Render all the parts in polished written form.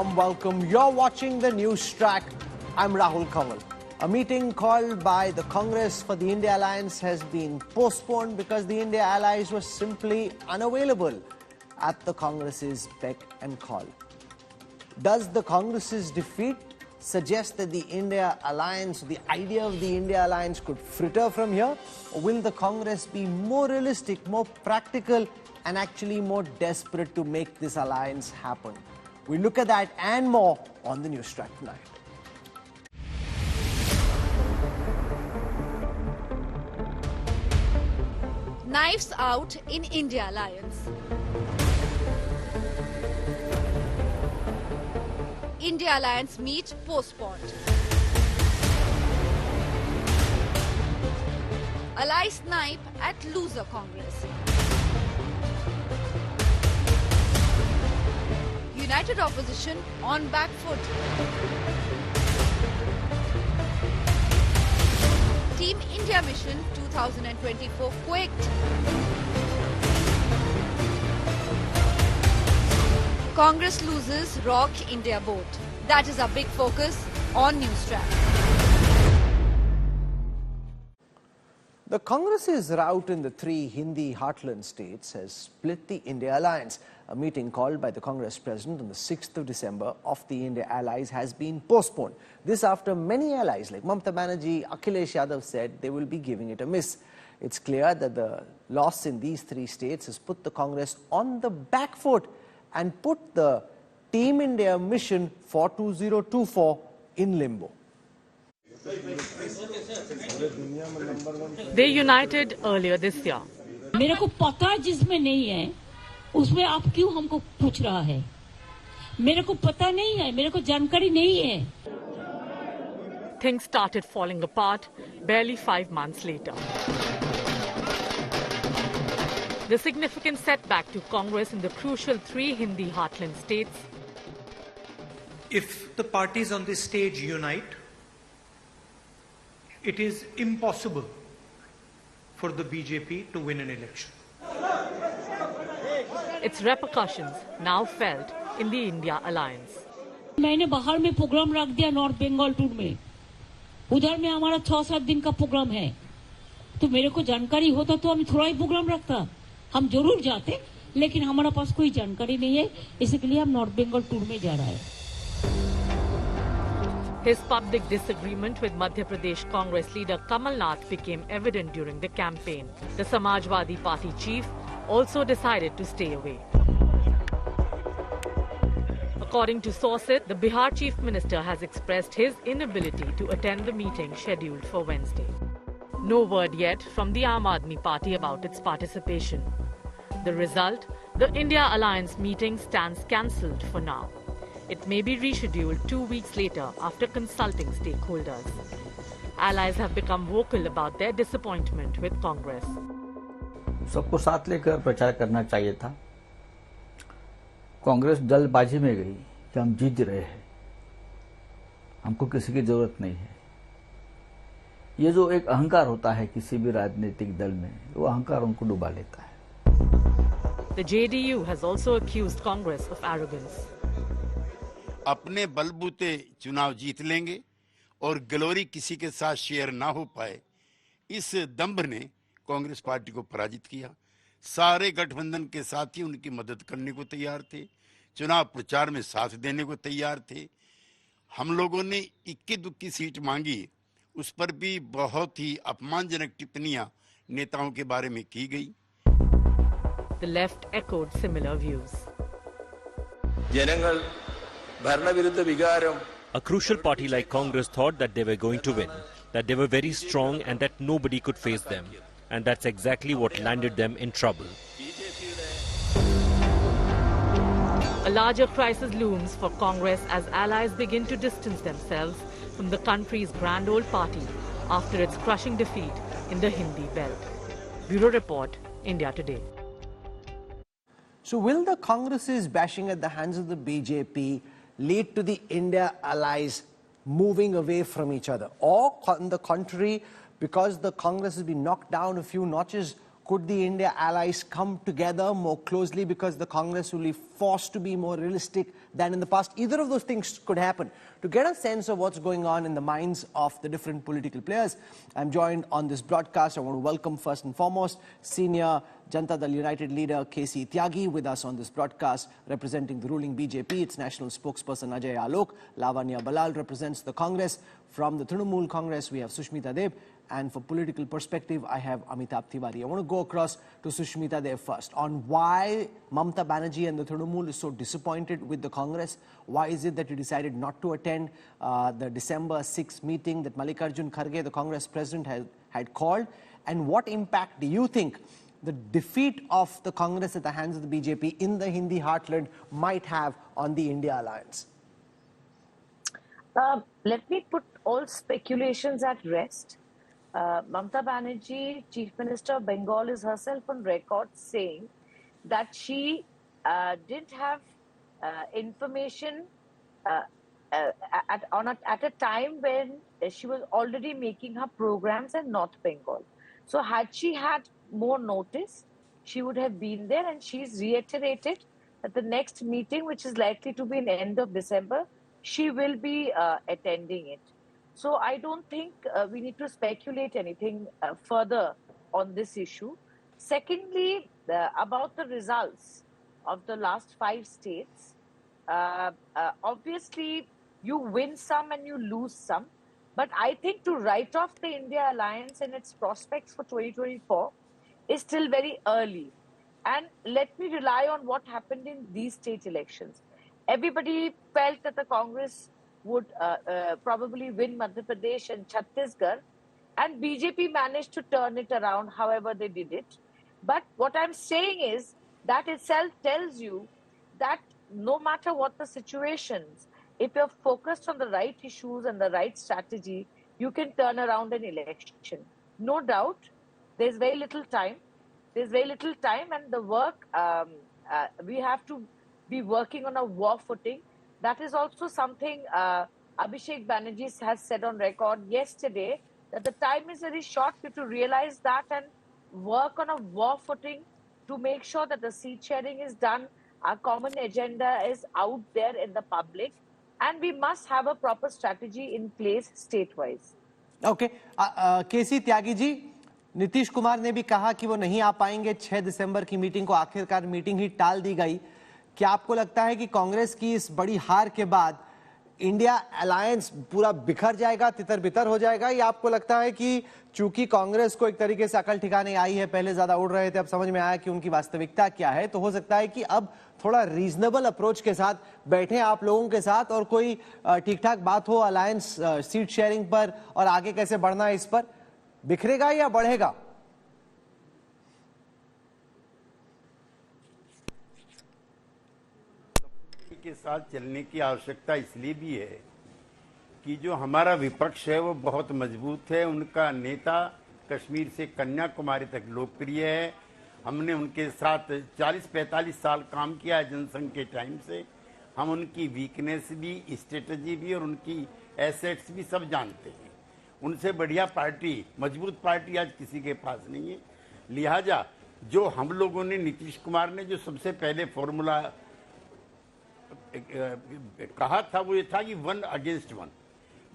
warm welcome. You're watching the NewsTrack. I'm Rahul Kanwal. A meeting called by the Congress for the India Alliance has been postponed because the India allies were simply unavailable at the Congress's beck and call. Does the Congress's defeat suggest that the India Alliance, the idea of the India Alliance could fritter from here? Or will the Congress be more realistic, more practical, and actually more desperate to make this alliance happen? We look at that and more on the NewsTrack tonight. Knives out in India Alliance. India Alliance meet postponed. Allies snipe at loser Congress. United opposition on back foot. Team India Mission 2024 quaked. Congress loses rock India boat. That is our big focus on NewsTrack. The Congress's rout in the three Hindi heartland states has split the India Alliance. A meeting called by the Congress President on the 6th of December of the India allies has been postponed. This after many allies like Mamata Banerjee, Akhilesh Yadav said they will be giving it a miss. It's clear that the loss in these three states has put the Congress on the back foot and put the Team India mission for 2024 in limbo. They united earlier this year. मेरे को पता जिसमें नहीं है उसमें आप क्यों हमको पूछ रहा है? मेरे को पता नहीं है, मेरे को जानकारी नहीं है. Things started falling apart barely 5 months later. The significant setback to Congress in the crucial three Hindi heartland states. If the parties on this stage unite, it is impossible for the BJP to win an election. Its repercussions now felt in the India alliance. मैंने बाहर में programme रख दिया north Bengal tour में. उधर में हमारा 6-7 दिन का प्रोग्राम है. तो मेरे को जानकारी होता तो हम थोड़ा ही प्रोग्राम रखता. हम जरूर जाते, लेकिन हमारा पास कोई जानकारी नहीं है. इसलिए हम नॉर्थ बंगाल टूर में जा रहा है. His public disagreement with Madhya Pradesh Congress leader Kamal Nath became evident during the campaign. The Samajwadi Party chief also decided to stay away. According to sources, the Bihar Chief Minister has expressed his inability to attend the meeting scheduled for Wednesday. No word yet from the Aam Aadmi Party about its participation. The result, the India Alliance meeting stands cancelled for now. It may be rescheduled 2 weeks later after consulting stakeholders. Allies have become vocal about their disappointment with Congress. सबको साथ लेकर प्रचार करना चाहिए था. कांग्रेस जल्दबाजी में गई कि हम जीत रहे हैं, हमको किसी की जरूरत नहीं है. ये जो एक अहंकार होता है किसी भी राजनीतिक दल में, वो अहंकार उनको डुबा लेता है. The JDU has also accused Congress of arrogance. अपने बलबूते चुनाव जीत लेंगे और ग्लोरी किसी के साथ शेयर ना हो पाए, इस दंभ ने कांग्रेस पार्टी को पराजित किया. सारे गठबंधन के साथी उनकी मदद करने को तैयार थे, चुनाव प्रचार में साथ देने को तैयार थे. हम लोगों ने इक्की दुक्की सीट मांगी, उस पर भी बहुत ही अपमानजनक टिप्पणियां नेताओं के बारे में की गई. The left echoed similar views. A crucial party like Congress thought that they were going to win, that they were very strong and that nobody could face them. And that's exactly what landed them in trouble. A larger crisis looms for Congress as allies begin to distance themselves from the country's grand old party after its crushing defeat in the Hindi belt. Bureau Report, India Today. So will the Congress's bashing at the hands of the BJP lead to the India allies moving away from each other? Or on the contrary, because the Congress has been knocked down a few notches, Could the India allies come together more closely because the Congress will be forced to be more realistic than in the past? Either of those things could happen. To get a sense of what's going on in the minds of the different political players, I'm joined on this broadcast. I want to welcome first and foremost senior Janata Dal United leader K.C. Tyagi with us on this broadcast, representing the ruling BJP. Its national spokesperson Ajay Alok. Lavanya Balal represents the Congress. From the Trinamool Congress, we have Sushmita Deb. And for political perspective, I have Amitabh Tiwari. I want to go across to Sushmita Deb first on why Mamata Banerjee and the Trinamool is so disappointed with the Congress. Why is it that you decided not to attend the December 6th meeting that Mallikarjun Kharge, the Congress president, had called? And what impact do you think the defeat of the Congress at the hands of the BJP in the Hindi heartland might have on the India alliance? Let me put all speculations at rest. Mamata Banerjee, Chief Minister of Bengal, is herself on record saying that she didn't have information at a time when she was already making her programs in North Bengal. So had she had more notice, she would have been there, and she's reiterated that the next meeting, which is likely to be in the end of December, she will be attending it. So I don't think we need to speculate anything further on this issue. Secondly, about the results of the last 5 states, obviously you win some and you lose some. But I think to write off the India alliance and its prospects for 2024 is still very early. And let me rely on what happened in these state elections. Everybody felt that the Congress would probably win Madhya Pradesh and Chhattisgarh, and BJP managed to turn it around however they did it. But what I'm saying is that itself tells you that no matter what the situations, if you're focused on the right issues and the right strategy, you can turn around an election. No doubt, there's very little time. There's very little time, and the work, we have to be working on a war footing. That is also something Abhishek Banerjee has said on record yesterday, that the time is very short. We have to realize that and work on a war footing to make sure that the seat sharing is done, our common agenda is out there in the public, and we must have a proper strategy in place state-wise. Okay. K.C. Tyagi ji, Nitish Kumar ने भी कहा कि वो नहीं आ पाएंगे 6 दिसंबर की meeting को, आखिरकार मीटिंग ही टाल दी गई। क्या आपको लगता है कि कांग्रेस की इस बड़ी हार के बाद इंडिया अलायंस पूरा बिखर जाएगा, तितर-बितर हो जाएगा, या आपको लगता है कि चूंकि कांग्रेस को एक तरीके से अकल ठिकाने आई है, पहले ज्यादा उड़ रहे थे, अब समझ में आया कि उनकी वास्तविकता क्या है, तो हो सकता है कि अब थोड़ा रीजनेबल अप्रोच के साथ बैठे आप लोगों के साथ और कोई ठीक-ठाक बात हो अलायंस सीट शेयरिंग पर और आगे कैसे बढ़ना है इस पर? बिखरेगा या बढ़ेगा? के साथ चलने की आवश्यकता इसलिए भी है कि जो हमारा विपक्ष है वो बहुत मजबूत है। उनका नेता कश्मीर से कन्याकुमारी तक लोकप्रिय है। हमने उनके साथ 40-45 साल काम किया है जनसंघ के टाइम से। हम उनकी वीकनेस भी, स्ट्रेटजी भी और उनकी एसेट्स भी सब जानते हैं। उनसे बढ़िया पार्टी, मजबूत पार्टी आज किसी के पास नहीं है। लिहाजा जो हम लोगों ने, नीतीश कुमार ने जो सबसे पहले फॉर्मूला कहा था वो ये था कि 1 अगेंस्ट 1।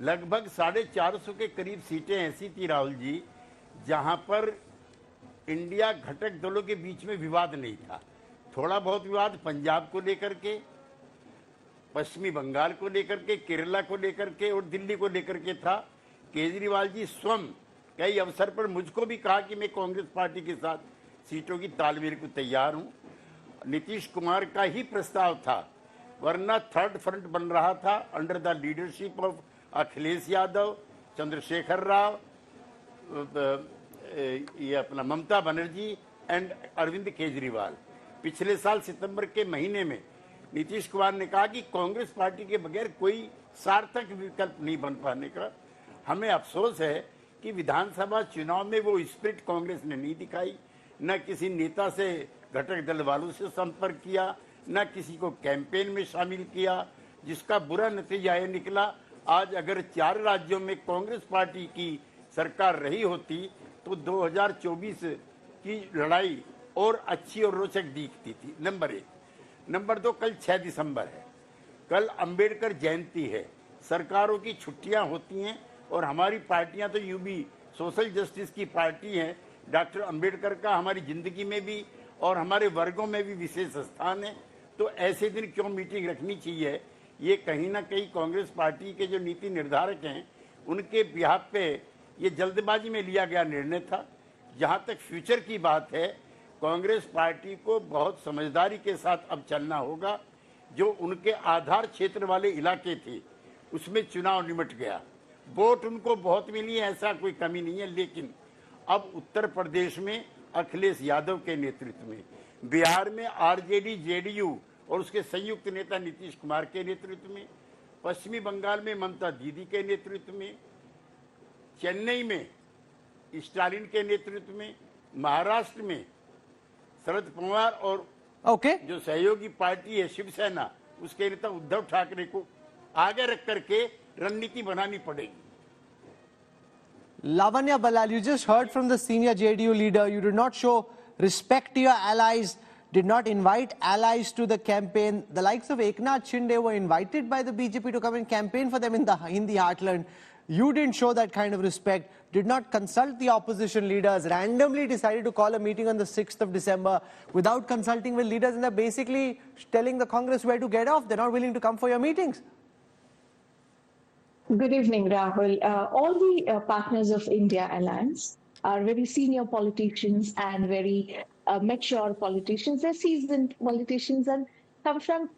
लगभग 450 के करीब सीटें ऐसी थी राहुल जी जहां पर इंडिया घटक दलों के बीच में विवाद नहीं था। थोड़ा बहुत विवाद पंजाब को लेकर के, पश्चिमी बंगाल को लेकर के, केरला को लेकर के और दिल्ली को लेकर के था। केजरीवाल जी स्वयं कई अवसर पर मुझको भी कहा कि मैं कांग्रेस पार्टी के साथ सीटों की तालमेल को तैयार हूं। नीतीश कुमार का ही प्रस्ताव था, वरना थर्ड फ्रंट बन रहा था under the leadership of Akhilesh Yadav, Chandrashekhar Rao, ये अपना ममता बनर्जी एंड अरविंद केजरीवाल। पिछले साल सितंबर के महीने में नीतीश कुमार ने कहा कि कांग्रेस पार्टी के बगैर कोई सार्थक विकल्प नहीं बन पाने का। हमें अफसोस है कि विधानसभा चुनाव में वो स्पिरिट कांग्रेस ने नहीं दिखाई, न किसी नेता से घटक दल वालों से संपर्क किया, न किसी को कैंपेन में शामिल किया, जिसका बुरा नतीजा ये निकला। आज अगर 4 राज्यों में कांग्रेस पार्टी की सरकार रही होती तो 2024 की लड़ाई और अच्छी और रोचक दिखती थी। नंबर 1। नंबर 2, कल 6 दिसंबर है, कल अंबेडकर जयंती है, सरकारों की छुट्टियां होती हैं और हमारी पार्टियां तो यूं भी सोशल जस्टिस की पार्टी है। डॉक्टर अंबेडकर का हमारी जिंदगी में भी और हमारे वर्गों में भी विशेष स्थान है। तो ऐसे दिन क्यों मीटिंग रखनी चाहिए? ये कहीं ना कहीं कांग्रेस पार्टी के जो नीति निर्धारक हैं उनके बिहाफ पे ये जल्दबाजी में लिया गया निर्णय था। जहां तक फ्यूचर की बात है, कांग्रेस पार्टी को बहुत समझदारी के साथ अब चलना होगा। जो उनके आधार क्षेत्र वाले इलाके थे उसमें चुनाव निमट गया, वोट उनको बहुत मिली है, ऐसा कोई कमी नहीं है। लेकिन अब उत्तर प्रदेश में अखिलेश यादव के नेतृत्व में, बिहार में आरजेडी जेडीयू और उसके संयुक्त नेता नीतीश कुमार के नेतृत्व में, पश्चिमी बंगाल में ममता दीदी के नेतृत्व में, चेन्नई में स्टालिन के नेतृत्व में, महाराष्ट्र में शरद पवार और जो सहयोगी पार्टी है शिवसेना उसके नेता उद्धव ठाकरे को आगे रख करके रणनीति बनानी पड़ेगी। Lavanya Balal, you just heard from the senior JDU leader. You did not show respect to your allies, did not invite allies to the campaign. The likes of Eknath Shinde were invited by the BJP to come and campaign for them in the heartland. You didn't show that kind of respect, did not consult the opposition leaders, randomly decided to call a meeting on the 6th of December without consulting with leaders, and they're basically telling the Congress where to get off. They're not willing to come for your meetings. Good evening, Rahul. All the partners of India Alliance are very senior politicians and very mature politicians. They're seasoned politicians and come from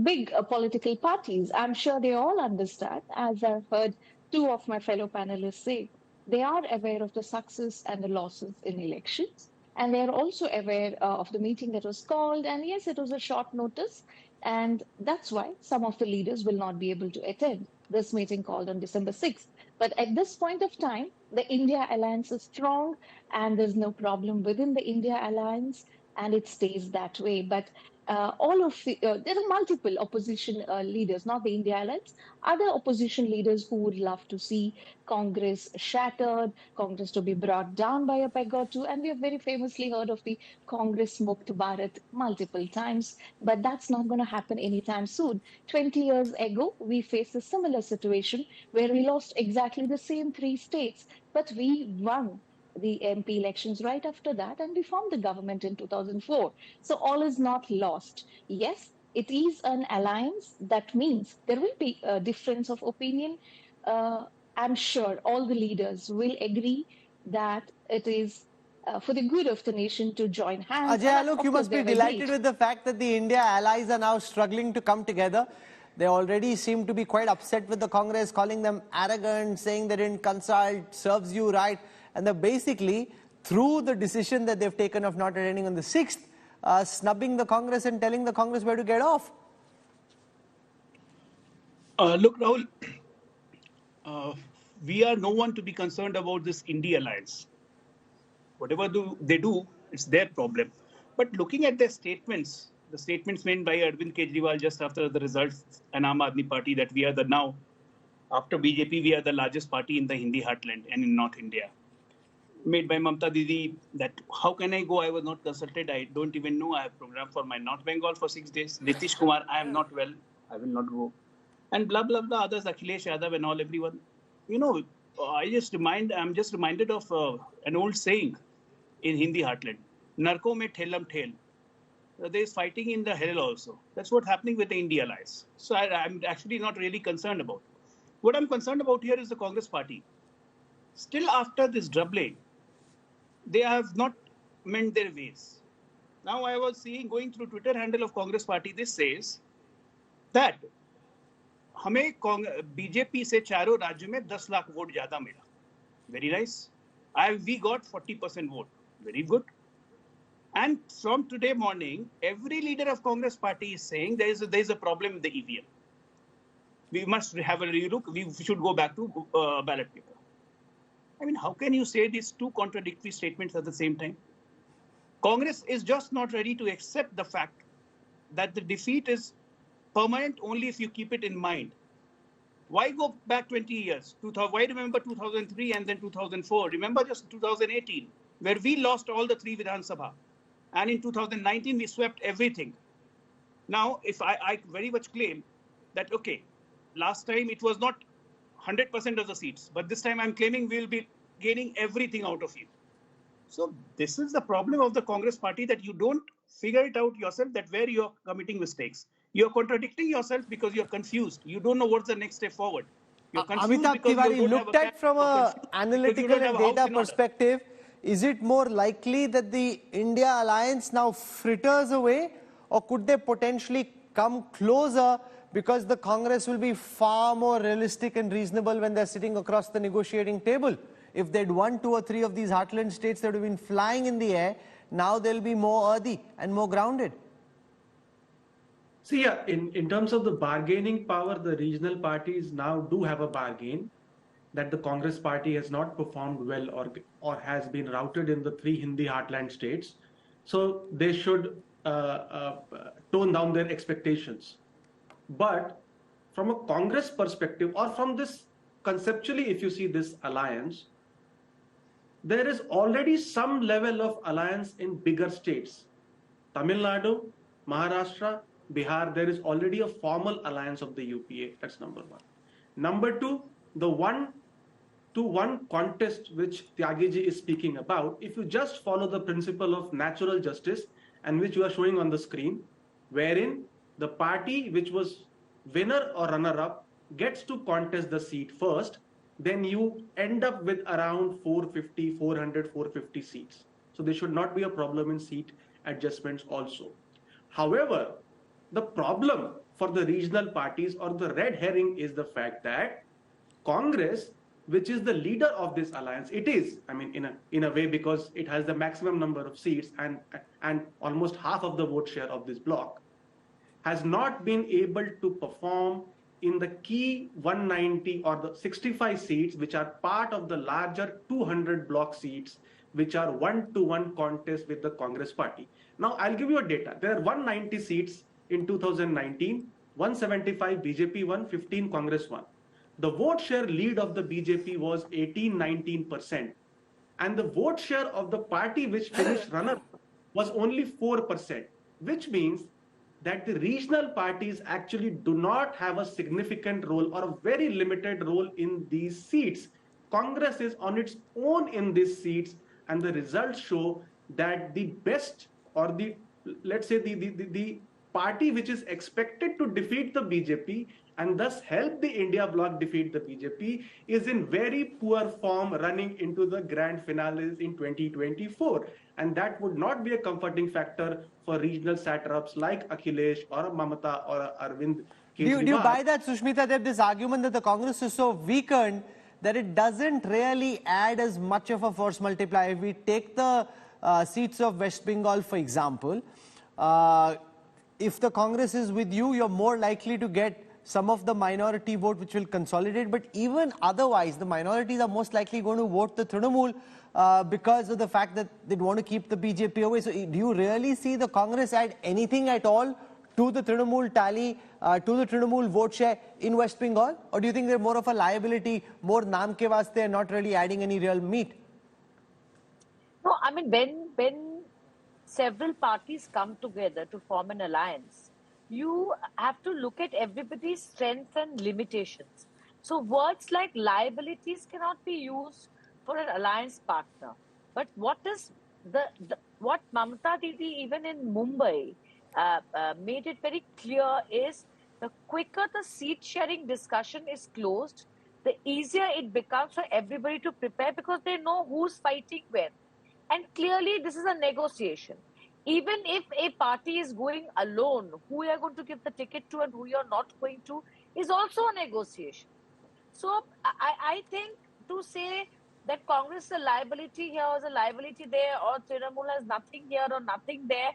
big political parties. I'm sure they all understand, as I've heard two of my fellow panelists say, they are aware of the success and the losses in elections. And they're also aware of the meeting that was called. And yes, it was a short notice. And that's why some of the leaders will not be able to attend this meeting called on December 6th. But at this point of time, the India Alliance is strong and there's no problem within the India Alliance, and it stays that way. But there are multiple opposition leaders, not the India Alliance, other opposition leaders who would love to see Congress shattered, Congress to be brought down by a peg or two. And we have very famously heard of the Congress Mukt Bharat multiple times, but that's not going to happen anytime soon. 20 years ago, we faced a similar situation where we lost exactly the same 3 states, but we won the MP elections right after that, and we formed the government in 2004. So all is not lost. Yes, it is an alliance. That means there will be a difference of opinion. I'm sure all the leaders will agree that it is for the good of the nation to join hands. Ajay Alok, you must be delighted with the fact that the India allies are now struggling to come together. They already seem to be quite upset with the Congress, calling them arrogant, saying they didn't consult, serves you right. And they're basically, through the decision that they've taken of not attending on the 6th, snubbing the Congress and telling the Congress where to get off. Look, Rahul, we are no one to be concerned about this India alliance. Whatever they do, it's their problem. But looking at their statements, the statements made by Arvind Kejriwal just after the results and Aam Aadmi Party that we are now, after BJP, we are the largest party in the Hindi heartland and in North India. Made by Mamta Didi, that how can I go? I was not consulted. I don't even know. I have programmed for my North Bengal for 6 days. Nitish Kumar, I am not well. I will not go. And blah, blah, blah, others, Akhilesh Yadav and all, everyone. You know, I'm just reminded of an old saying in Hindi heartland. Narko mein thelam thel. There is fighting in the hell also. That's what's happening with the India alliance. So I'm actually not really concerned about. What I'm concerned about here is the Congress party. Still after this doubling, they have not mended their ways. Now I was going through Twitter handle of Congress party, this says that हमें BJP से चारों राज्यों में 10 lakh vote ज्यादा मिला. Very nice. We got 40% vote. Very good. And from today morning, every leader of Congress party is saying there is a problem with the EVM. We must have a relook. We should go back to ballot paper. I mean, how can you say these two contradictory statements at the same time? Congress is just not ready to accept the fact that the defeat is permanent only if you keep it in mind. Why go back 20 years? Why remember 2003 and then 2004? Remember just 2018. where we lost all the 3 Vidhan Sabha. And in 2019, we swept everything. Now, if I very much claim that, okay, last time it was not 100% of the seats, but this time I'm claiming we'll be gaining everything out of you. So this is the problem of the Congress party, that you don't figure it out yourself, that where you're committing mistakes. You're contradicting yourself because you're confused. You don't know what's the next step forward. You're confused Amitabh because Tiwari, you don't looked have a at from an analytical and data perspective, perspective, is it more likely that the India alliance now fritters away, or could they potentially come closer because the Congress will be far more realistic and reasonable when they're sitting across the negotiating table? If they'd won 2 or 3 of these heartland states, they would have been flying in the air. Now they'll be more earthy and more grounded. See, yeah, in terms of the bargaining power, the regional parties now do have a bargain that the Congress party has not performed well or has been routed in the 3 Hindi heartland states. So they should tone down their expectations. But from a Congress perspective, or from this conceptually, if you see this alliance, there is already some level of alliance in bigger states. Tamil Nadu, Maharashtra, Bihar, there is already a formal alliance of the UPA. That's number one. Number two, the 1-to-1 contest which Tyagiji is speaking about, if you just follow the principle of natural justice, and which you are showing on the screen, wherein the party which was winner or runner-up gets to contest the seat first, then you end up with around 450, 400, 450 seats. So there should not be a problem in seat adjustments also. However, the problem for the regional parties, or the red herring, is the fact that Congress, which is the leader of this alliance, it is, I mean, in a way, because it has the maximum number of seats and almost half of the vote share of this bloc, has not been able to perform in the key 190 or the 65 seats, which are part of the larger 200 block seats, which are 1-to-1 contest with the Congress party. Now, I'll give you a data. There are 190 seats in 2019, 175 BJP won, 15 Congress won. The vote share lead of the BJP was 18-19%. And the vote share of the party which finished runner was only 4%, which means that the regional parties actually do not have a significant role, or a very limited role, in these seats. Congress is on its own in these seats, and the results show that the best, or the, let's say, the party which is expected to defeat the BJP and thus help the India bloc defeat the BJP is in very poor form, running into the grand finales in 2024. And that would not be a comforting factor for regional satraps like Akhilesh or Mamata or Arvind Kejriwal. Do you buy that, Sushmita, that this argument that the Congress is so weakened that it doesn't really add as much of a force multiplier? If we take the seats of West Bengal, for example, if the Congress is with you, you're more likely to get some of the minority vote which will consolidate. But even otherwise, the minorities are most likely going to vote the Trinamool because of the fact that they want to keep the BJP away. So do you really see the Congress add anything at all to the Trinamool tally, to the Trinamool vote share in West Bengal? Or do you think they're more of a liability, more naam ke vaste, and not really adding any real meat? No, I mean, when several parties come together to form an alliance, you have to look at everybody's strengths and limitations. So words like liabilities cannot be used for an alliance partner. But what is what Mamata Didi, even in Mumbai, made it very clear is, the quicker the seat sharing discussion is closed, the easier it becomes for everybody to prepare, because they know who's fighting when. And clearly this is a negotiation. Even if a party is going alone, who you are going to give the ticket to and who you are not going to is also a negotiation. So I think to say that Congress is a liability here or is a liability there, or Trinamool has nothing here or nothing there,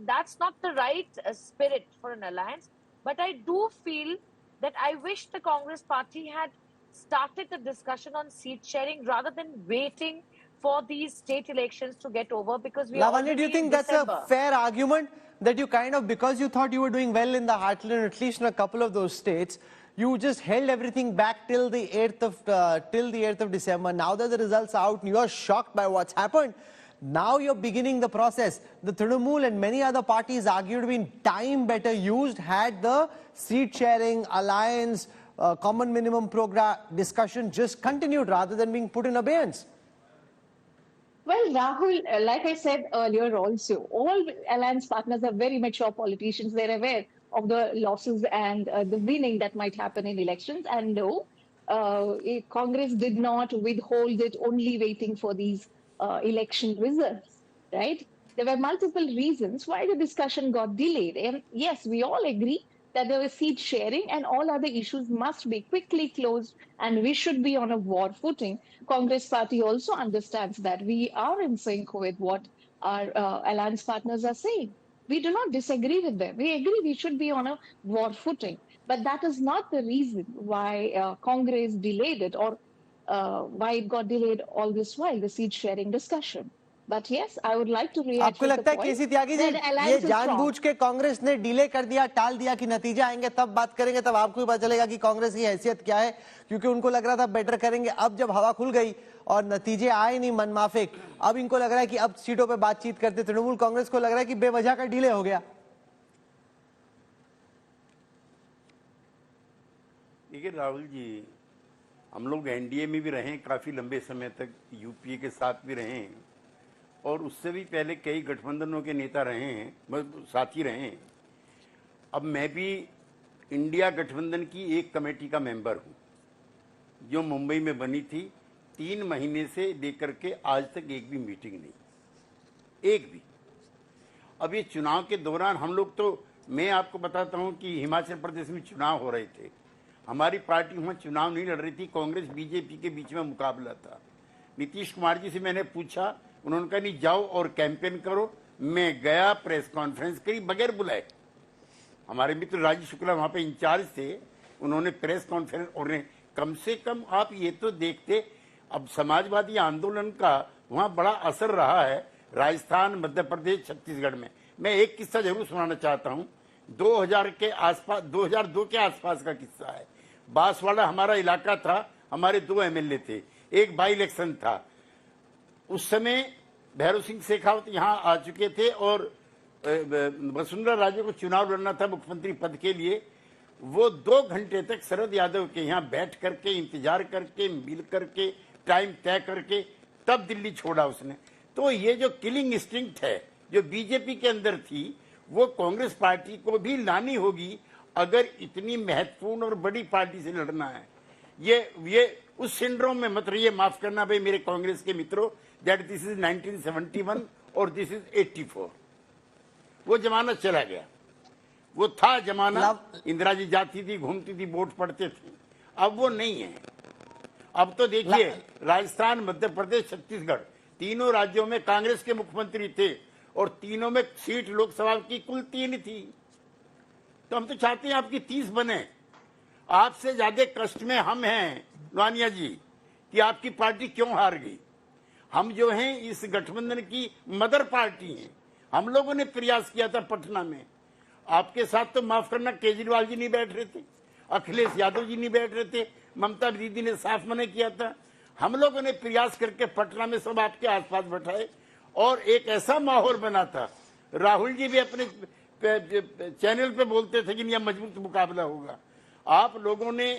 that's not the right spirit for an alliance. But I do feel that I wish the Congress party had started the discussion on seat sharing rather than waiting for these state elections to get over, because we are Lavanya, do you think that's a fair argument, that you kind of, because you thought you were doing well in the heartland, at least in a couple of those states, You just held everything back till the 8th of December. Now that the results are out, you're shocked by what's happened. Now you're beginning the process. The Trinamool and many other parties argued been time better used had the seat sharing, alliance, common minimum program discussion just continued rather than being put in abeyance. Well, Rahul, like I said earlier also, all alliance partners are very mature politicians. They're aware of the losses and the winning that might happen in elections. And no, Congress did not withhold it only waiting for these election results, right? There were multiple reasons why the discussion got delayed. And yes, we all agree that there was seat sharing and all other issues must be quickly closed and we should be on a war footing. Congress party also understands that we are in sync with what our alliance partners are saying. We do not disagree with them. We agree we should be on a war footing. But that is not the reason why Congress delayed it or why it got delayed all this while, the seat sharing discussion. But yes, I would like to react. आपको लगता है केसी त्यागी जी ये जानबूझ के कांग्रेस ने delay कर दिया, टाल दिया कि नतीजा आएंगे तब बात करेंगे, तब आपको भी पता चलेगा कि कांग्रेस की हैसियत क्या है, क्योंकि उनको लग रहा था बेटर करेंगे. अब जब हवा खुल गई और नतीजे आए नहीं मनमाफिक, अब इनको लग रहा है कि अब सीटों पे बातचीत करते. तृणमूल कांग्रेस को लग रहा है कि बेवजह का डिले हो गया. देखिए राहुल जी, हम लोग एनडीए में भी रहे काफी लंबे समय तक, यूपीए के साथ भी रहे और उससे भी पहले कई गठबंधनों के नेता रहे हैं, साथी रहे हैं. अब मैं भी इंडिया गठबंधन की एक कमेटी का मेंबर हूं जो मुंबई में बनी थी. 3 महीने से लेकर के आज तक एक भी मीटिंग नहीं, एक भी. अब ये चुनाव के दौरान हम लोग तो, मैं आपको बताता हूं कि हिमाचल प्रदेश में चुनाव हो रहे थे, हमारी पार्टी वहां चुनाव नहीं लड़ रही थी, कांग्रेस बीजेपी के बीच में मुकाबला था. नीतीश कुमार जी से मैंने पूछा, उन्होंने कहा नहीं जाओ और कैंपेन करो. मैं गया, प्रेस कॉन्फ्रेंस करी बगैर बुलाए. हमारे मित्र राजीव शुक्ला वहां पे इंचार्ज थे, उन्होंने प्रेस कॉन्फ्रेंस, और कम से कम आप ये तो देखते. अब समाजवादी आंदोलन का वहां बड़ा असर रहा है राजस्थान, मध्य प्रदेश, छत्तीसगढ़ में. मैं एक किस्सा जरूर सुनाना चाहता हूं. 2000 के आसपास, 2002 के आसपास का किस्सा है. बांसवाड़ा हमारा इलाका था, हमारे 2 एमएलए थे, एक बाई इलेक्शन था. उस समय भैरव सिंह शेखावत यहाँ आ चुके थे और वसुंधरा राजे को चुनाव लड़ना था मुख्यमंत्री पद के लिए. वो 2 घंटे तक शरद यादव के यहाँ बैठ करके, इंतजार करके, मिल करके, टाइम तय करके तब दिल्ली छोड़ा उसने. तो ये जो किलिंग इंस्टिंक्ट है जो बीजेपी के अंदर थी, वो कांग्रेस पार्टी को भी लानी होगी अगर इतनी महत्वपूर्ण और बड़ी पार्टी से लड़ना है. ये उस सिंड्रोम में मत रहिए. माफ करना भाई मेरे कांग्रेस के मित्रों, दैट दिस इज 1971 और दिस इज 84. वो जमाना चला गया. वो था जमाना, इंदिरा जी जाती थी, घूमती थी, वोट पड़ते थे. अब वो नहीं है. अब तो देखिए, राजस्थान, मध्य प्रदेश, छत्तीसगढ़, तीनों राज्यों में कांग्रेस के मुख्यमंत्री थे और तीनों में सीट लोकसभा की कुल 3 थी. तो हम तो चाहते हैं आपकी 30 बने. आपसे ज्यादा कष्ट में हम हैं नवानिया जी कि आपकी पार्टी क्यों हार गई. हम जो हैं इस गठबंधन की मदर पार्टी हैं. हम लोगों ने प्रयास किया था पटना में. आपके साथ तो माफ करना केजरीवाल जी नहीं बैठ रहे थे, अखिलेश यादव जी नहीं बैठ रहे थे, ममता दीदी ने साफ मना किया था. हम लोगों ने प्रयास करके पटना में सब आपके आसपास बैठाए और एक ऐसा माहौल बना था. राहुल जी भी अपने चैनल पे बोलते थे कि यह मजबूत मुकाबला होगा. आप लोगों ने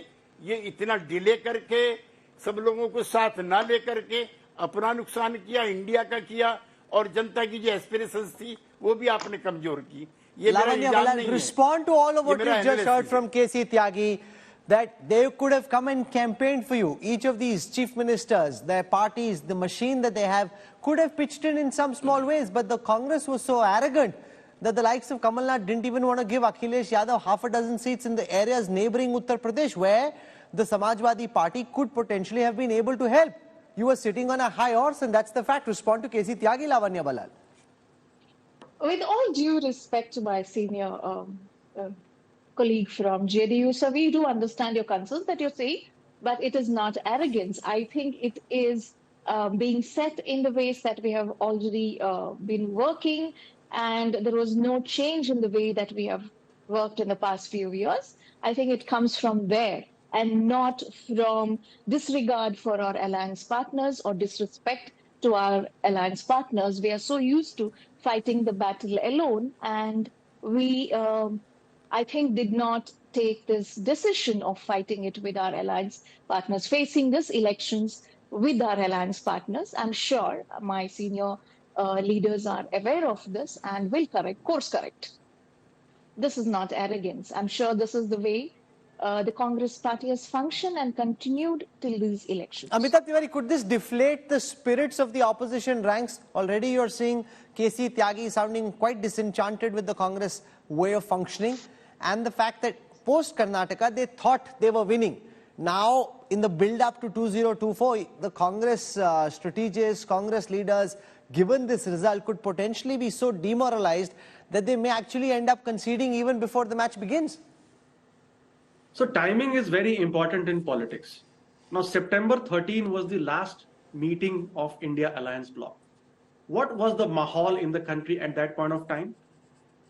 ये इतना डिले करके, सब लोगों को साथ ना लेकर के अपना नुकसान किया, इंडिया का किया, और जनता की जो एस्पिरेशंस थी वो भी आपने कमजोर की. ये respond to all of what you just heard from KC Tyagi, that they could have come and campaigned for you. Each of these chief ministers, their parties, the machine that they have, could have pitched in some small ways, but the Congress was so arrogant that the likes of Kamal Nath didn't even want to give Akhilesh Yadav half a dozen seats in the areas neighboring Uttar Pradesh, where the Samajwadi Party could potentially have been able to help. You were sitting on a high horse, and that's the fact. Respond to KC Tyagi, Lavanya Balal. With all due respect to my senior colleague from JDU, so we do understand your concerns that you're saying, but it is not arrogance. I think it is being set in the ways that we have already been working, and there was no change in the way that we have worked in the past few years. I think it comes from there and not from disregard for our alliance partners or disrespect to our alliance partners. We are so used to fighting the battle alone, and we, I think, did not take this decision of fighting it with our alliance partners, facing these elections with our alliance partners. I'm sure my senior leaders are aware of this and will course correct. This is not arrogance. I'm sure this is the way the Congress party has functioned and continued till these elections. Amita Tiwari, could this deflate the spirits of the opposition ranks? Already you're seeing KC Tyagi sounding quite disenchanted with the Congress way of functioning, and the fact that post-Karnataka they thought they were winning. Now, in the build-up to 2024, the Congress strategists, Congress leaders, given this result, could potentially be so demoralized that they may actually end up conceding even before the match begins. So timing is very important in politics. Now, September 13 was the last meeting of India Alliance Bloc. What was the mahal in the country at that point of time?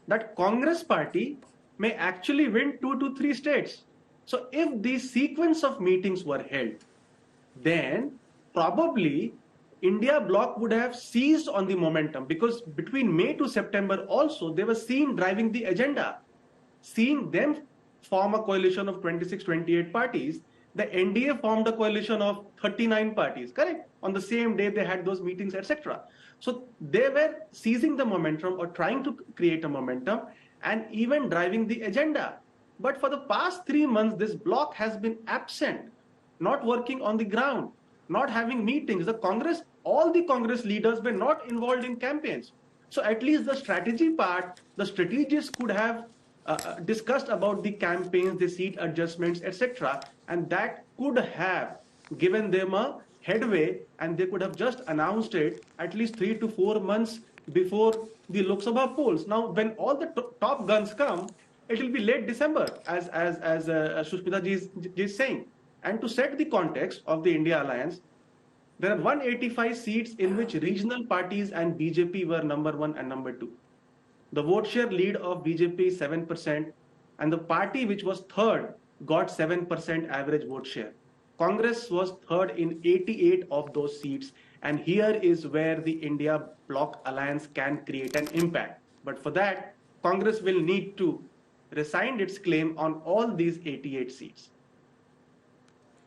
That Congress party may actually win 2 to 3 states. So if these sequence of meetings were held, then probably India bloc would have seized on the momentum, because between May to September also they were seen driving the agenda. Seeing them form a coalition of 26, 28 parties, the NDA formed a coalition of 39 parties, correct? On the same day they had those meetings, etc. So they were seizing the momentum or trying to create a momentum and even driving the agenda. But for the past 3 months, this bloc has been absent, not working on the ground, not having meetings. The Congress, all the Congress leaders were not involved in campaigns. So at least the strategy part, the strategists could have discussed about the campaigns, the seat adjustments, etc. And that could have given them a headway, and they could have just announced it at least 3 to 4 months before the Lok Sabha polls. Now, when all the top guns come, it will be late December, as Sushmita ji is saying. And to set the context of the India Alliance, there are 185 seats in which regional parties and BJP were number 1 and number 2. The vote share lead of BJP is 7%, and the party which was third got 7% average vote share. Congress was third in 88 of those seats, and here is where the India Bloc Alliance can create an impact. But for that, Congress will need to rescind its claim on all these 88 seats.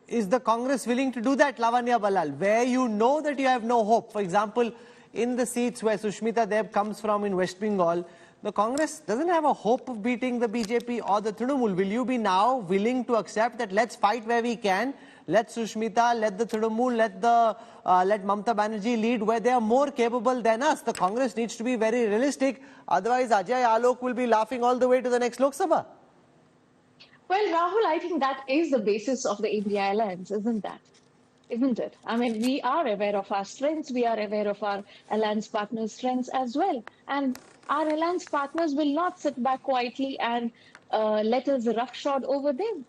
Is the Congress willing to do that, Lavanya Balal, where you know that you have no hope? For example, in the seats where Sushmita Deb comes from in West Bengal, the Congress doesn't have a hope of beating the BJP or the Trinamool. Will you be now willing to accept that let's fight where we can? Let Sushmita, let the Trinamool, let Mamata Banerjee lead where they are more capable than us. The Congress needs to be very realistic. Otherwise, Ajay Alok will be laughing all the way to the next Lok Sabha. Well, Rahul, I think that is the basis of the India Alliance, isn't that? Isn't it? I mean, we are aware of our strengths. We are aware of our alliance partners' strengths as well. And our alliance partners will not sit back quietly and let us roughshod over them.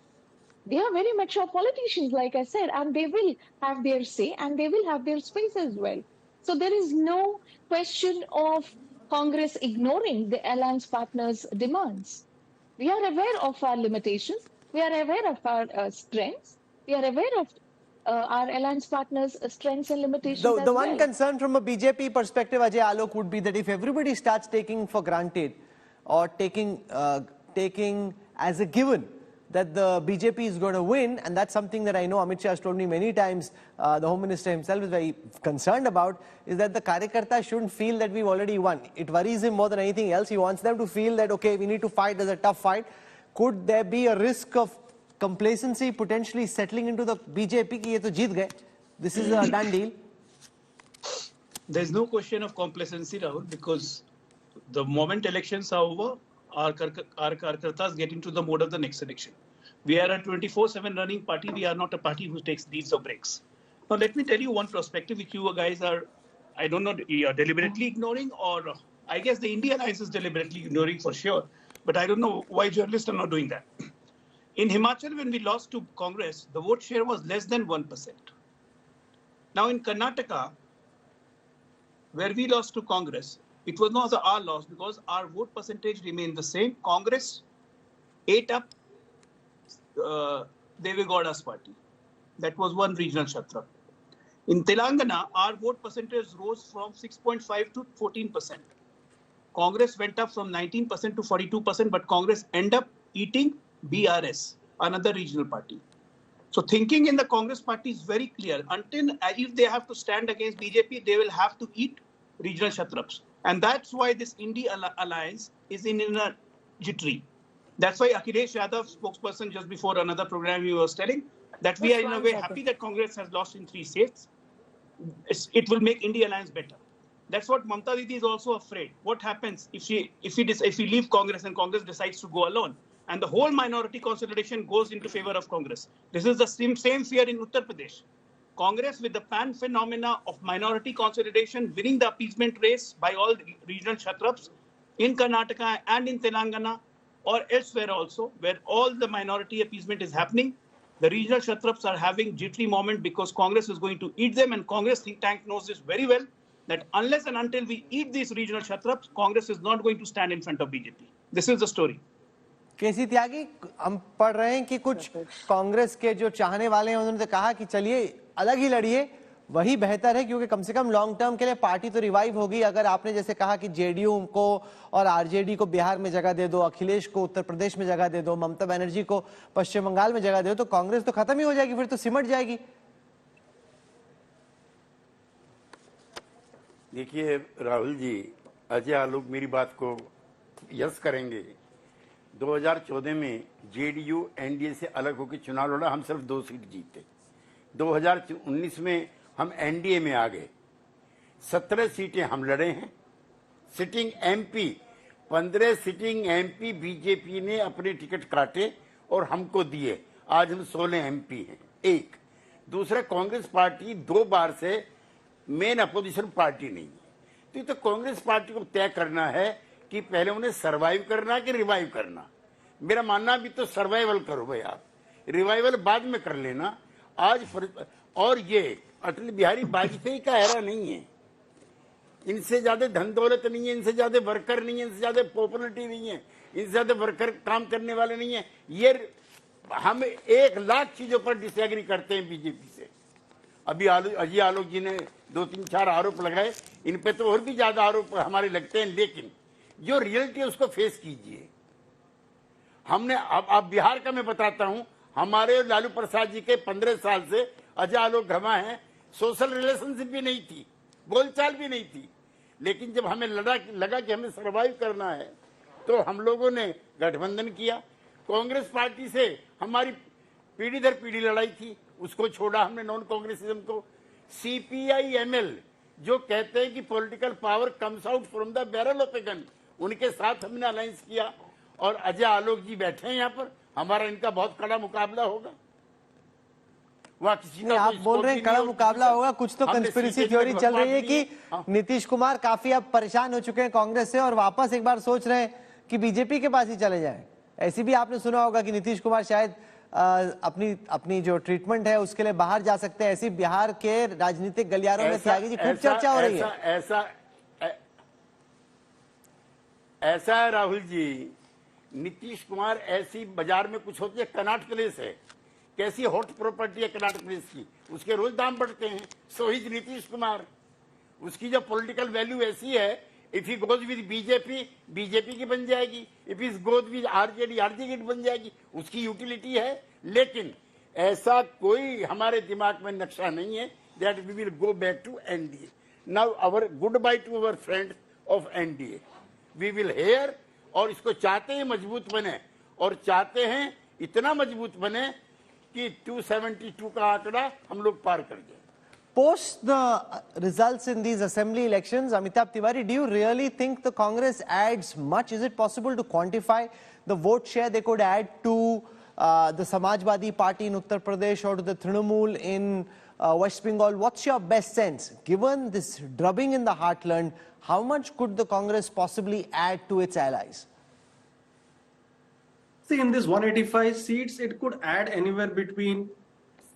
They are very mature politicians, like I said, and they will have their say and they will have their space as well. So there is no question of Congress ignoring the alliance partners' demands. We are aware of our limitations. We are aware of our strengths. We are aware of our alliance partners' strengths and limitations The one concern from a BJP perspective, Ajay Alok, would be that if everybody starts taking for granted or taking as a given that the BJP is going to win, and that's something that I know Amit Shah has told me many times, the Home Minister himself is very concerned about, is that the Karyakarta shouldn't feel that we've already won. It worries him more than anything else. He wants them to feel that, okay, we need to fight, there's a tough fight. Could there be a risk of complacency potentially settling into the BJP ki ye to jeet gaye? This is a done deal. There's no question of complacency, Rahul, because the moment elections are over, our Karyakartas get into the mode of the next election. We are a 24/7 running party. We are not a party who takes leaves or breaks. Now, let me tell you one perspective which you guys are, I don't know, you are deliberately ignoring, or I guess the India Alliance is deliberately ignoring for sure. But I don't know why journalists are not doing that. In Himachal, when we lost to Congress, the vote share was less than 1%. Now in Karnataka, where we lost to Congress, it was not our loss because our vote percentage remained the same. Congress ate up Deve Gowda's party. That was one regional Kshatrap. In Telangana, our vote percentage rose from 6.5 to 14%. Congress went up from 19% to 42%, but Congress ended up eating BRS, another regional party. So thinking in the Congress party is very clear. Until if they have to stand against BJP, they will have to eat regional Kshatraps. And that's why this India alliance is in a jittery. That's why Akhilesh Yadav, spokesperson just before another program, he was telling that we are in a way happy that Congress has lost in 3 states. It will make India alliance better. That's what Mamta Didi is also afraid. What happens if we leave Congress and Congress decides to go alone, and the whole minority consolidation goes into favor of Congress? This is the same fear in Uttar Pradesh. Congress, with the pan phenomena of minority consolidation, winning the appeasement race by all regional Kshatraps in Karnataka and in Telangana or elsewhere also, where all the minority appeasement is happening, the regional Kshatraps are having jittery moment because Congress is going to eat them, and Congress think tank knows this very well, that unless and until we eat these regional Kshatraps, Congress is not going to stand in front of BJP. This is the story. केसी त्यागी, हम पढ़ रहे हैं कि कुछ कांग्रेस के जो चाहने वाले हैं उन्होंने कहा कि चलिए अलग ही लड़िए, वही बेहतर है, क्योंकि कम से कम लॉन्ग टर्म के लिए पार्टी तो रिवाइव होगी। अगर आपने जैसे कहा कि जेडीयू को और आरजेडी को बिहार में जगह दे दो, अखिलेश को उत्तर प्रदेश में जगह दे दो, ममता बनर्जी को पश्चिम बंगाल में जगह दे दो, तो कांग्रेस तो खत्म ही हो जाएगी, फिर तो सिमट जाएगी। देखिए राहुल जी, अजय आलोक मेरी बात को यस करेंगे। 2014 में जेडीयू एनडीए से अलग होकर चुनाव लड़ा, हम सिर्फ 2 सीट जीते। 2019 में हम एनडीए में आ गए, 17 सीटें हम लड़े हैं। Sitting MP 15 sitting MP BJP ने अपने टिकट काटे और हमको दिए। आज हम 16 एमपी हैं। एक दूसरा, कांग्रेस पार्टी 2 बार से मेन अपोजिशन पार्टी नहीं है, तो कांग्रेस पार्टी को तय करना है कि पहले उन्हें सर्वाइव करना कि रिवाइव करना। मेरा मानना भी तो सर्वाइवल करो भाई, आप रिवाइवल बाद में कर लेना। आज और ये अटल बिहारी वाजपेयी का एरा नहीं है, इनसे ज्यादा धन दौलत नहीं है, इनसे ज्यादा वर्कर नहीं है, इनसे ज्यादा पॉपुलरिटी नहीं है, इनसे ज्यादा वर्कर काम करने वाले नहीं है। ये हम 1 लाख चीजों पर डिसएग्री करते हैं बीजेपी से। अभी अजय आलोक जी ने 2-3-4 आरोप लगाए, इन पे तो और भी ज्यादा आरोप हमारे लगते हैं, लेकिन जो रियलिटी है उसको फेस कीजिए। हमने अब बिहार का मैं बताता हूं, हमारे लालू प्रसाद जी के 15 साल से अजय आलोक गवाह हैं, सोशल रिलेशनशिप भी नहीं थी, बोलचाल भी नहीं थी, लेकिन जब हमें लगा कि हमें सर्वाइव करना है तो हम लोगों ने गठबंधन किया। कांग्रेस पार्टी से हमारी पीढ़ी दर पीढ़ी लड़ाई थी, उसको छोड़ा हमने नॉन कांग्रेसिज्म को। सीपीआई एमएल जो कहते हैं कि political power comes out from the barrel of a gun, उनके साथ हमने अलायंस किया। और अजय आलोक जी बैठे हैं यहाँ पर, हमारा इनका बहुत कड़ा मुकाबला होगा। वहाँ किसी नहीं, आप बोल रहे हैं कड़ा मुकाबला होगा, कुछ तो कंस्पिरेसी थ्योरी चल रही है कि नीतीश कुमार काफी अब परेशान हो चुके हैं कांग्रेस से और वापस एक बार सोच रहे हैं कि बीजेपी के पास ही चले जाएं। ऐसी भी आपने सुना होगा कि नीतीश कुमार शायद अपनी जो ट्रीटमेंट है उसके लिए बाहर जा सकते हैं। ऐसी बिहार के राजनीतिक गलियारों में त्यागी जी खूब चर्चा हो रही है। ऐसा है राहुल जी, नीतीश कुमार ऐसी बाजार में कुछ होती है, कनाट प्लेस है, कैसी हॉट प्रॉपर्टी है कनाट प्लेस की, उसके रोज दाम बढ़ते हैं। सो हिज नीतीश कुमार, उसकी जो पॉलिटिकल वैल्यू ऐसी है, if he goes with BJP, BJP की बन जाएगी, if he goes with RJD, RJD बन जाएगी, उसकी यूटिलिटी है। लेकिन ऐसा कोई हमारे दिमाग में नक्शा नहीं है that we will go back to NDA. Now our goodbye to our friends of NDA, we will here. और इसको चाहते हैं मजबूत बने, और चाहते हैं इतना मजबूत बने कि 272 का आंकड़ा हम लोग पार कर जाए। Post the results in these assembly elections, Amitabh Tiwari, do you really think the Congress adds much? Is it possible to quantify the vote share they could add to the Samajwadi Party in Uttar Pradesh or to the Trinamool in West Bengal? What's your best sense? Given this drubbing in the heartland, how much could the Congress possibly add to its allies? See, in this 185 seats, it could add anywhere between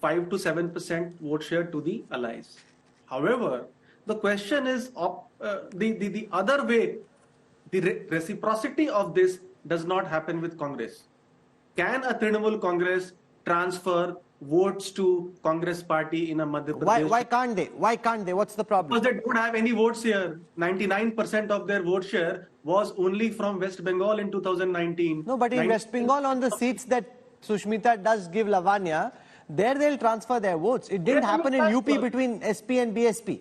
5 to 7% vote share to the allies. However, the question is the other way, the reciprocity of this does not happen with Congress. can a Trinamool Congress transfer votes to Congress party in a Madhya Pradesh? Why can't they? Why can't they? What's the problem? Because they don't have any votes here. 99% of their vote share was only from West Bengal in 2019. No, but in West Bengal, on the seats that Sushmita does give Lavanya, there they'll transfer their votes. It didn't happen in UP between SP and BSP.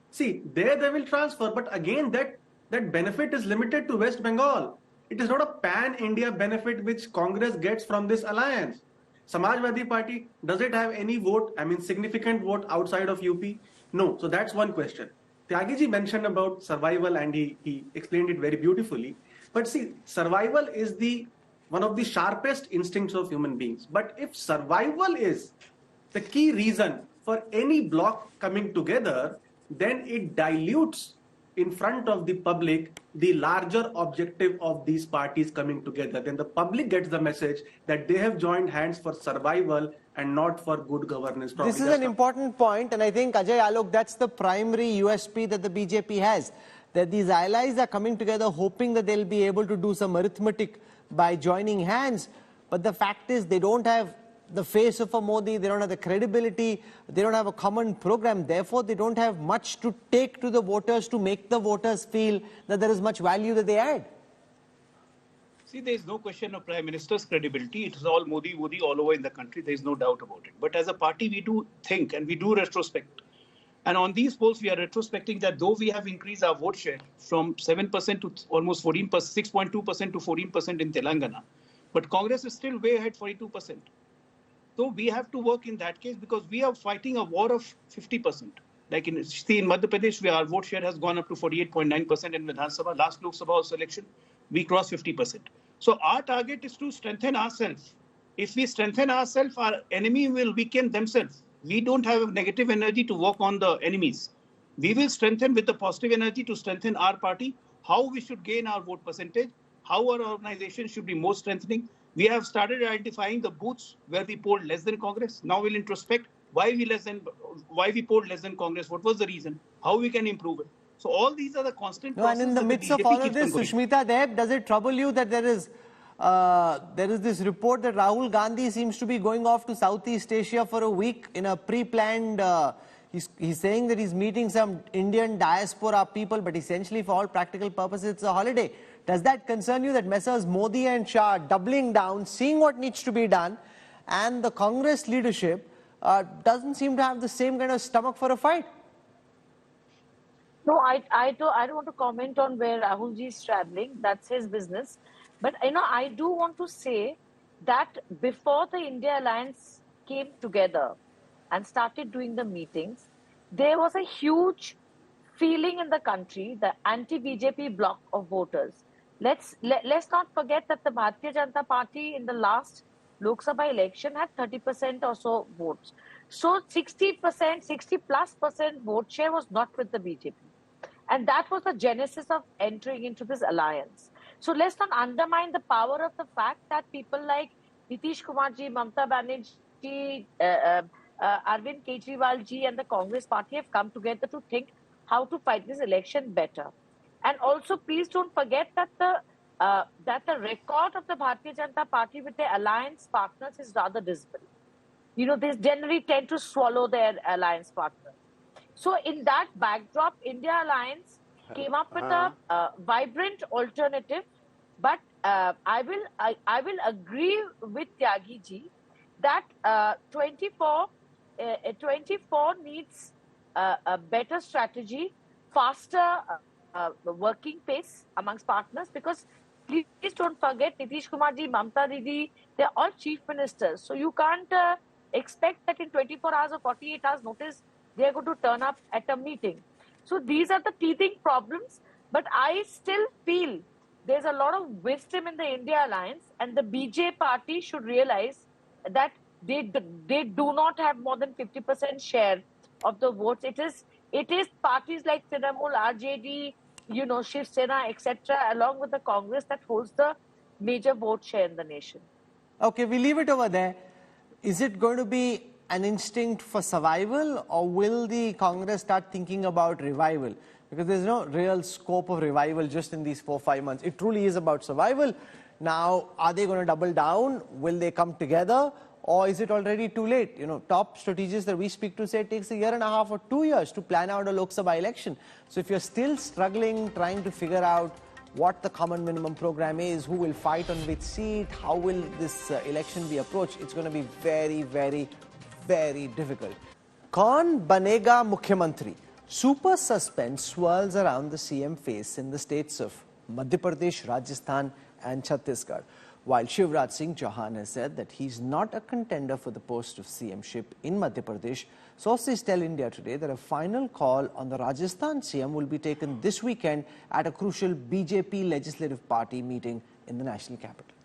See, there they will transfer, but again, that benefit is limited to West Bengal. It is not a pan-India benefit which Congress gets from this alliance. Samajwadi Party, does it have any vote, significant vote outside of UP? No. So that's one question. Tyagiji mentioned about survival and he explained it very beautifully. But see, survival is one of the sharpest instincts of human beings. But if survival is the key reason for any bloc coming together, then it dilutes in front of the public the larger objective of these parties coming together. Then the public gets the message that they have joined hands for survival and not for good governance. This is an important point, and I think, Ajay Alok, that's the primary USP that the BJP has, that these allies are coming together hoping that they'll be able to do some arithmetic by joining hands. But the fact is they don't have the face of a Modi, they don't have the credibility, they don't have a common program, therefore they don't have much to take to the voters to make the voters feel that there is much value that they add. See, there is no question of Prime Minister's credibility. It is all Modi all over in the country. There is no doubt about it. But as a party, we do think and we do retrospect. And on these polls, we are retrospecting that though we have increased our vote share from 7% to almost 14%, 6.2% to 14% in Telangana, but Congress is still way ahead, 42%. So we have to work in that case because we are fighting a war of 50%. Like in Madhya Pradesh, where our vote share has gone up to 48.9% in Vidhan Sabha. Last Lok Sabha election, we crossed 50%. So our target is to strengthen ourselves. If we strengthen ourselves, our enemy will weaken themselves. We don't have negative energy to work on the enemies. We will strengthen with the positive energy to strengthen our party, how we should gain our vote percentage, how our organization should be more strengthening. We have started identifying the booths where we polled less than Congress. Now we'll introspect why we polled less than Congress. What was the reason? How we can improve it. So all these are the constant processes. And in the midst of all of this, Sushmita Deb, does it trouble you that there is this report that Rahul Gandhi seems to be going off to Southeast Asia for a week in a pre-planned, he's saying that he's meeting some Indian diaspora people, but essentially for all practical purposes, it's a holiday. Does that concern you that Messrs. Modi and Shah are doubling down, seeing what needs to be done, and the Congress leadership doesn't seem to have the same kind of stomach for a fight? No, I don't want to comment on where Rahulji is traveling. That's his business. But, I do want to say that before the India Alliance came together and started doing the meetings, there was a huge feeling in the country, the anti-BJP bloc of voters. Let's not forget that the Bharatiya Janata Party in the last Lok Sabha election had 30% or so votes. So 60%, 60+% vote share was not with the BJP. And that was the genesis of entering into this alliance. So let's not undermine the power of the fact that people like Nitish Kumar ji, Mamata Banerjee, Arvind Kejriwal ji and the Congress party have come together to think how to fight this election better. And also, please don't forget that the record of the Bharatiya Janata Party with their alliance partners is rather dismal. They generally tend to swallow their alliance partners. So in that backdrop, India Alliance came up with a vibrant alternative. But I will agree with Tyagi ji that 24 needs a better strategy, faster working pace amongst partners, because please don't forget Nitish Kumar ji, Mamata Didi, they're all chief ministers. So you can't expect that in 24 hours or 48 hours notice they're going to turn up at a meeting. So these are the teething problems. But I still feel there's a lot of wisdom in the India Alliance, and the BJP party should realize that they do not have more than 50% share of the votes. It is parties like Trinamool, RJD, Shiv Sena, etc., along with the Congress that holds the major vote share in the nation. Okay, we leave it over there. Is it going to be an instinct for survival, or will the Congress start thinking about revival? Because there's no real scope of revival just in these 4-5 months. It truly is about survival. Now, are they going to double down? Will they come together? Or is it already too late? You know, top strategists that we speak to say it takes 1.5 years or 2 years to plan out a Lok Sabha election. So if you're still struggling, trying to figure out what the common minimum program is, who will fight on which seat, how will this election be approached, it's going to be very, very, very difficult. Kaun banega Mukhyamantri? Super suspense swirls around the CM face in the states of Madhya Pradesh, Rajasthan and Chhattisgarh. While Shivraj Singh Chauhan has said that he's not a contender for the post of CM-ship in Madhya Pradesh, sources tell India Today that a final call on the Rajasthan CM will be taken this weekend at a crucial BJP Legislative Party meeting in the national capital.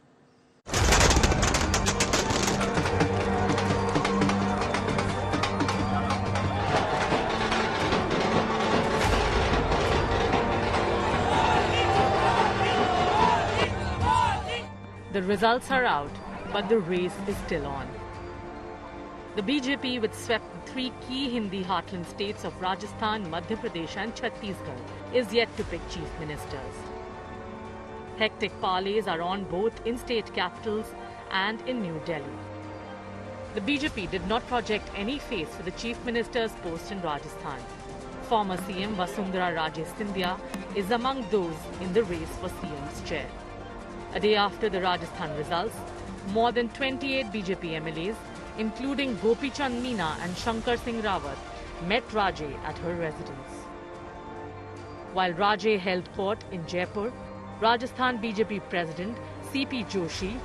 The results are out, but the race is still on. The BJP, which swept the 3 key Hindi heartland states of Rajasthan, Madhya Pradesh and Chhattisgarh, is yet to pick chief ministers. Hectic parleys are on both in state capitals and in New Delhi. The BJP did not project any face for the chief minister's post in Rajasthan. Former CM Vasundhara Raje Scindia is among those in the race for CM's chair. A day after the Rajasthan results, more than 28 BJP MLAs, including Gopi Chand Meena and Shankar Singh Rawat, met Raje at her residence. While Raje held court in Jaipur, Rajasthan BJP President CP Joshi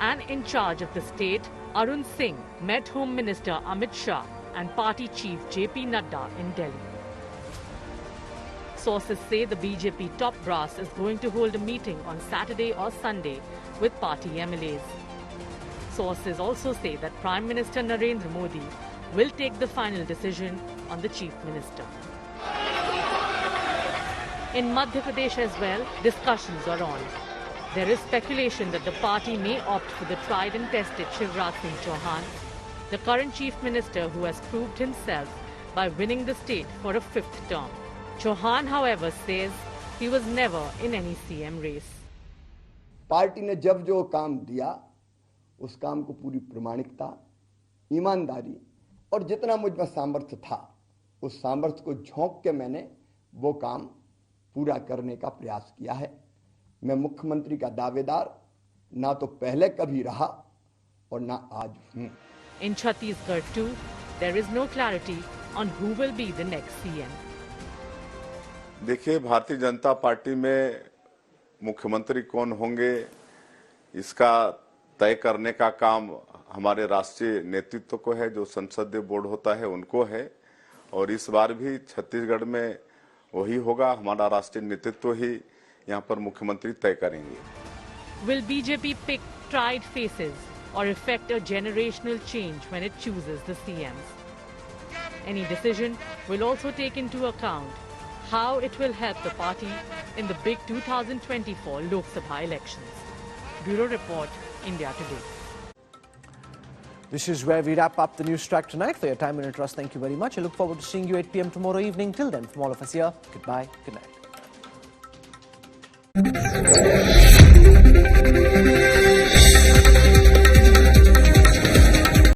and in charge of the state Arun Singh met Home Minister Amit Shah and party chief JP Nadda in Delhi. Sources say the BJP top brass is going to hold a meeting on Saturday or Sunday with party MLAs. Sources also say that Prime Minister Narendra Modi will take the final decision on the Chief Minister. In Madhya Pradesh as well, discussions are on. There is speculation that the party may opt for the tried and tested Shivraj Singh Chauhan, the current Chief Minister who has proved himself by winning the state for a 5th term. Chauhan, however, says he was never in any CM race. Party ने जब जो काम दिया, उस काम को पूरी प्रामाणिकता, ईमानदारी और जितना मुझ में सामर्थ्य था, उस सामर्थ्य को झोंक के मैंने वो काम पूरा करने का प्रयास किया है. मैं मुख्यमंत्री का दावेदार ना तो पहले कभी रहा और ना आज हूं. In Chhattisgarh too, there is no clarity on who will be the next CM. देखिए, भारतीय जनता पार्टी में मुख्यमंत्री कौन होंगे, इसका तय करने का काम हमारे राष्ट्रीय नेतृत्व को है, जो संसदीय बोर्ड होता है उनको है, और इस बार भी छत्तीसगढ़ में वही होगा. हमारा राष्ट्रीय नेतृत्व ही यहाँ पर मुख्यमंत्री तय करेंगे. Will BJP pick tried faces or effect a generational change when it chooses the CMs? Any decision will also take into account how it will help the party in the big 2024 Lok Sabha elections. Bureau Report, India Today. This is where we wrap up the news track tonight. For your time and interest, thank you very much. I look forward to seeing you 8 p.m. tomorrow evening. Till then, from all of us here, goodbye, good night.